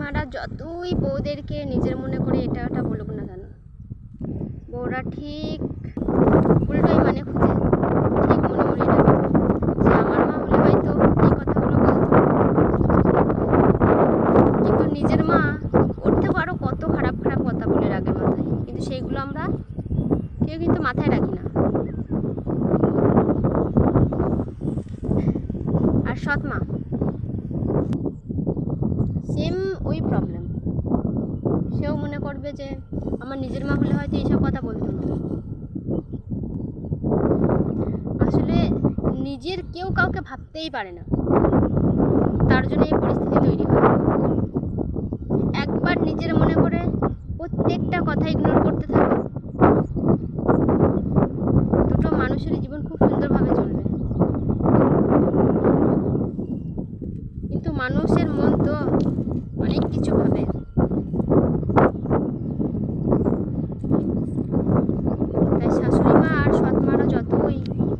শাশুড়িমারা যতই বউদেরকে নিজের মনে করে এটা ওটা বলুক না কেন, বউরা ঠিক উল্টোই মানে খুঁজে ঠিক মনে মনে এটা ভাবে যে আমার মা হলে হয়তো এই কথাগুলো বলতো, কিন্তু নিজের মা ওর থেকেও আরও কত খারাপ খারাপ কথা বলে রাগের মাথায়, কিন্তু সেইগুলো আমরা কেউ কিন্তু মাথায় রাখি না। আর সৎ মা সেম ওই প্রবলেম, সেও মনে করবে যে আমার নিজের মা হলে হয়তো এইসব কথা বলতো না। আসলে নিজের কেউ কাউকে ভাবতেই পারে না, তার জন্য এই পরিস্থিতি তৈরি হয়। একবার নিজের মনে করে প্রত্যেকটা কথা ইগনোর করতে থাকে, দুটো মানুষের জীবন খুব সুন্দরভাবে চলবে। কিন্তু মানুষের মন তো অনেক কিছু ভাবে। তাই শাশুড়ি মা আর সৎ মারা যতই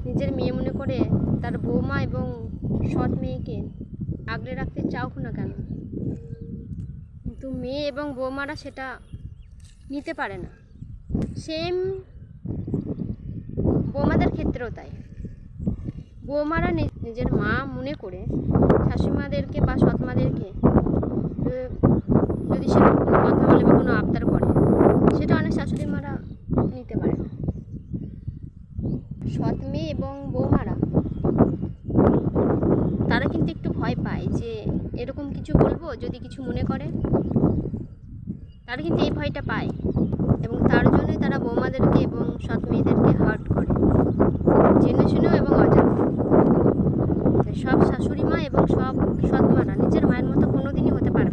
নিজের মেয়ে মনে করে তার বৌমা এবং সৎ মেয়েকে আগলে রাখতে চাও না কেন, কিন্তু মেয়ে এবং বৌমারা সেটা নিতে পারে না। সেম বৌমাদের ক্ষেত্রেও তাই। বৌমারা নিজের মা মনে করে শাশুড়িমাদেরকে বা সৎমাদেরকে যদি সেরকম কোনো কথা বলে বা কোনো আবদার করে, সেটা অনেক শাশুড়ি মারা নিতে পারে না। সৎ মেয়ে এবং বৌমারা তারা কিন্তু একটু ভয় পায় যে এরকম কিছু বলবো যদি কিছু মনে করে, তারা কিন্তু এই ভয়টা পায় এবং তার জন্যই তারা বৌমাদেরকে এবং সৎ মেয়েদেরকে হার্ট করে, জেনে শুনেও এবং অজান্তে। সব শাশুড়ি মা এবং সব সৎ মারা নিজের মায়ের মতো কোনোদিনই হতে পারবে না।